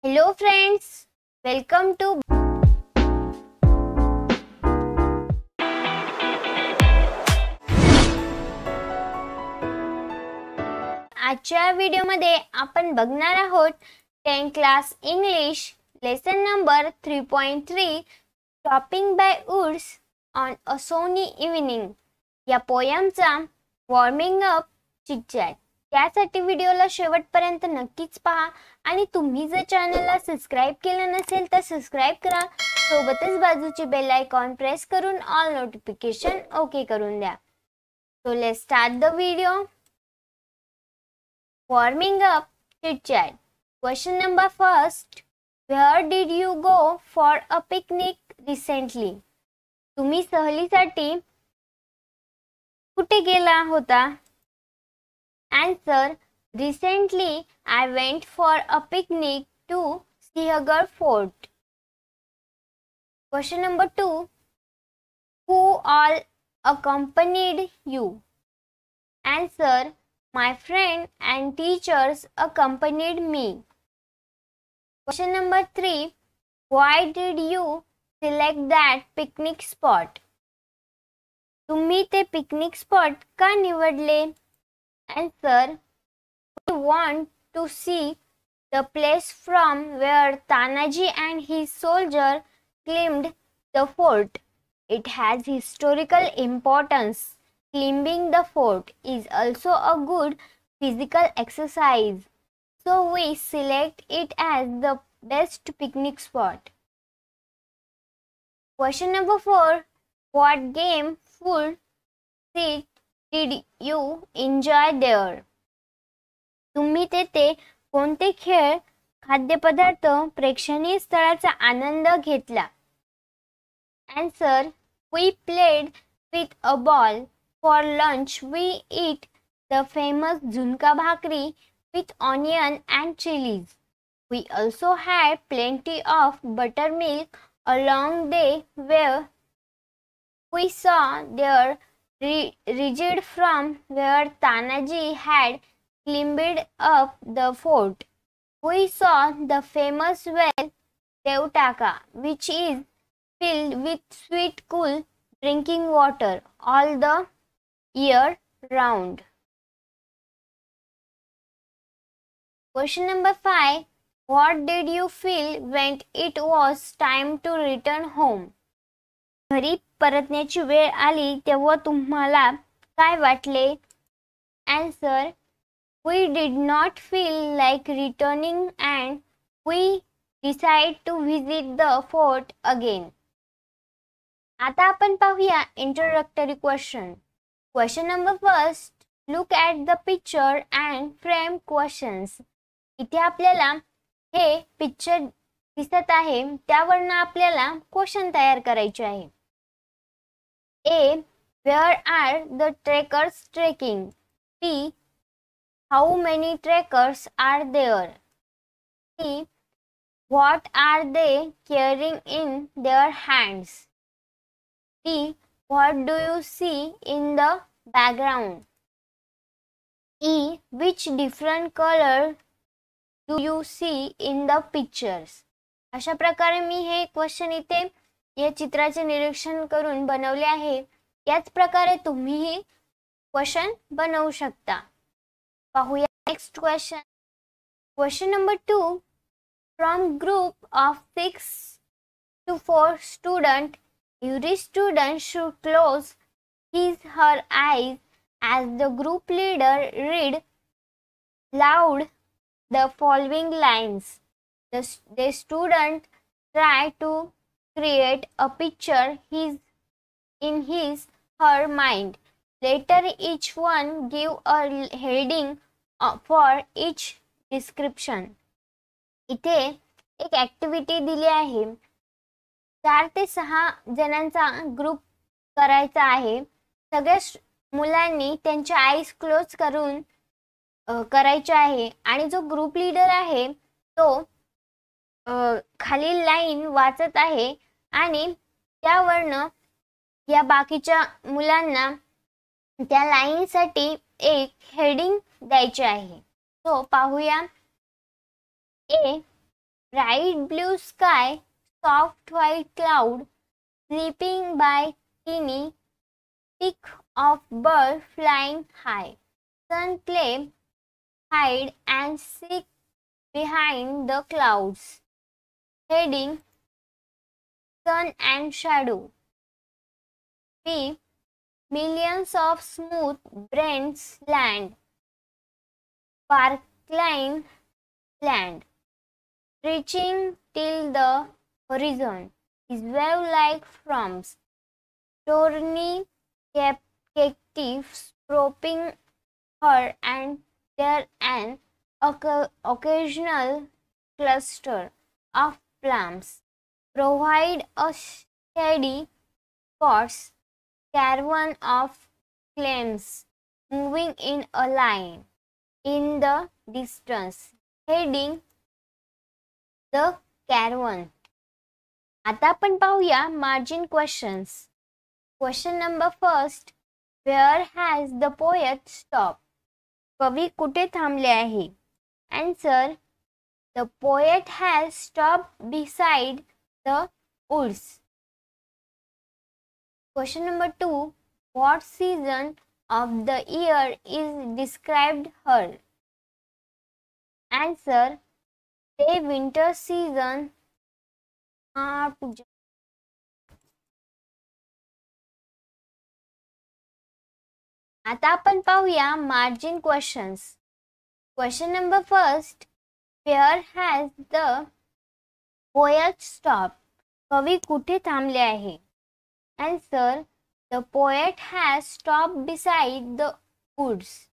Hello friends, welcome to आजच्या व्हिडिओमध्ये आपण बघणार आहोत 10th class English lesson number 3.3 stopping by woods on a snowy evening या पोयमचा वॉर्मिंग अप चिट-चॅट। त्यासाठी व्हिडिओला शेवटपर्यंत नक्कीच पहा आणि तुम्ही जर चॅनलला सबस्क्राइब केलं नसेल तर सबस्क्राइब करा, सोबतच बाजूची बेल आयकॉन प्रेस करून ऑल नोटिफिकेशन ओके करून द्या। So let's start the video. Warming up chit-chat. Question number first. Where did you go for a picnic recently? तुम्ही सहलीसाठी कुठे गेला होता? Answer. Recently I went for a picnic to Sihagar Fort. Question number 2. Who all accompanied you? Answer. My friend and teachers accompanied me. Question number 3. Why did you select that picnic spot? तुम्ही ते picnic spot का निवडले? Answer. We want to see the place from where Tanaji and his soldier climbed the fort. It has historical importance. Climbing the fort is also a good physical exercise, so we select it as the best picnic spot. Question number 4. What game, food, seat did you enjoy there? तुम्ही तेथे कोणते खेळ, खाद्यपदार्थ, प्रेक्षणीय स्थळाचा आनंद घेतला? Answer. We played with a ball. For lunch we eat the famous zunka bhakri with onion and chilies. We also had plenty of buttermilk along the way. We saw their rigid from where Tanaji had climbed up the fort. We saw the famous well Devtaka, which is filled with sweet cool drinking water all the year round. Question number 5. What did you feel when it was time to return home? घरी परतण्याची वेळ आली तेव्हा तुम्हाला काय वाटले? Answer. We did not feel like returning and we decided to visit the fort again. आता आपण पाहूया introductory question. Question number first. Look at the picture and frame questions. इथे आपल्याला हे पिक्चर दिसत आहे, त्यावरून आपल्याला क्वेश्चन तयार करायचे आहे. A. Where are the trekkers trekking? B. How many trekkers are there? C. What are they carrying in their hands? D. What do you see in the background? E. Which different color do you see in the pictures? अशा प्रकारे मी हे question इथे या चित्राचे निरीक्षण करून बनवले आहे. याच प्रकारे तुम्हीही क्वेश्चन बनवू शकता. पाहूया next question. Question number 2. From group of 6 to 4 students, every student should close his/her eyes as the group leader read loud the following lines. The student try to create a picture in his/her mind. Later each one give a heading for each description. इथे एक activity दिली आहे. 4 ते 6 जणांचा group करायचा आहे. सगळ्या मुलांनी त्यांच्या आईज क्लोज करून करायचे आहे आणि जो ग्रुप लीडर आहे तो खाली लाईन वाचत आहे आणि त्यावरनं या बाकीच्या मुलांना त्या लाईन साठी एक हेडिंग द्यायचे आहे. सो पाहूया. A. bright blue sky, soft white cloud, sleeping by teeny peak of bird flying high. Sun play, hide and seek behind the clouds. Heading, sun and shadow. B. Millions of smooth brains land. Parkline land. Reaching till the horizon. Is wave-like froms. Thorny cacti propping her and there an occasional cluster of plums provide a shady spots. Caravan of clams moving in a line in the distance. Heading, the caravan. आता आपण पाहूया margin questions. Question number first. Where has the poet stopped? कवी कुठे थांबले आहे? Answer. The poet has stopped beside the woods. Question number 2. What season of the year is described here? Answer. The winter season. आता आपण पाहूया margin questions. Question number first. Where has the poet stopped? कवी कुठे थांबले आहे? Answer. The poet has stopped beside the woods.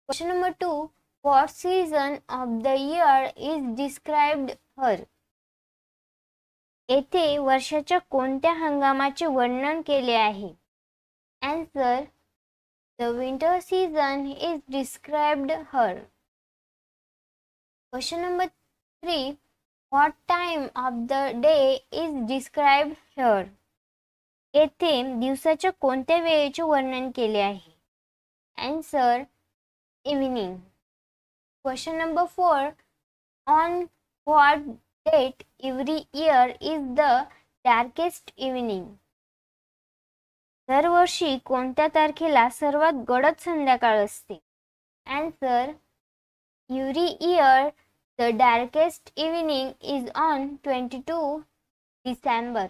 Question number 2. What season of the year is described here? येथे वर्षाच्या कोणत्या हंगामाचे वर्णन केले आहे? Answer. The winter season is described here. Question number 3. What time of the day is described here? येथे दिवसाच्या कोणत्या वेळेचे वर्णन केले आहे? Answer. Evening. Question number 4. On what date every year is the darkest evening? दरवर्षी कोणत्या तारखेला सर्वात गडद संध्याकाळ असते? Answer. Every year the darkest evening is on 22 December.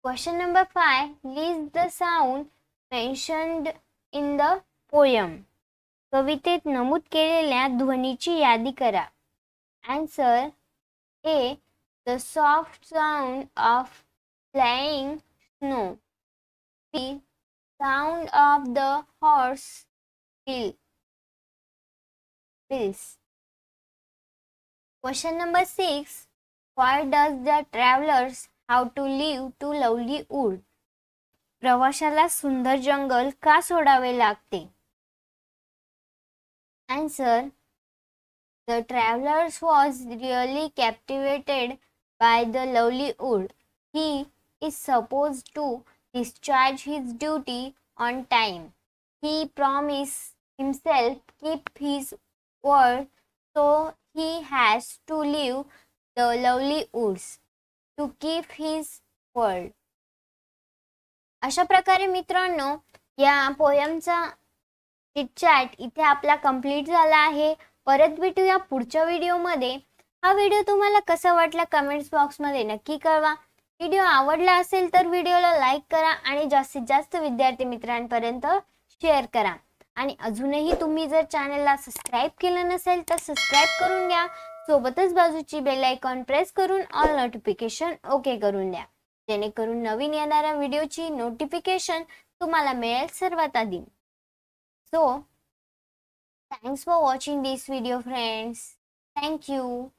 Question number 5. List the sound mentioned in the poem. कवितेत नमूद केलेल्या ध्वनीची यादी करा. Answer. A. The soft sound of flying snow. B. Sound of the horse bills. Question number 6. Why does the travelers have to leave to lovely wood? प्रवाशाला सुंदर जंगल का सोडावे लागते? Answer. The travelers was really captivated by the lovely wood. He is supposed to discharge his duty on time. He promised himself keep his word, so he has to leave the lovely woods to keep his word. अशा प्रकारे मित्रांनो या पोयमचा chitchat इथे आपला complete झाला आहे. परत भेटूया पुढच्या व्हिडिओमध्ये. हा व्हिडिओ तुम्हाला कसा वाटला कमेंट्स बॉक्समध्ये नक्की कळवा. व्हिडिओ आवडला असेल तर व्हिडिओला लाईक करा आणि जास्तीत जास्त विद्यार्थी मित्रांपर्यंत शेअर करा. आणि अजूनही तुम्ही जर चॅनलला सबस्क्राईब केलं नसेल तर सबस्क्राईब करून घ्या. सोबतच बाजूची बेल आयकॉन प्रेस करून ऑल नोटिफिकेशन ओके करून द्या, जेणेकरून नवीन येणाऱ्या व्हिडिओची नोटिफिकेशन तुम्हाला मिळेल सर्वात आधी. So, thanks for watching this video, friends. Thank you.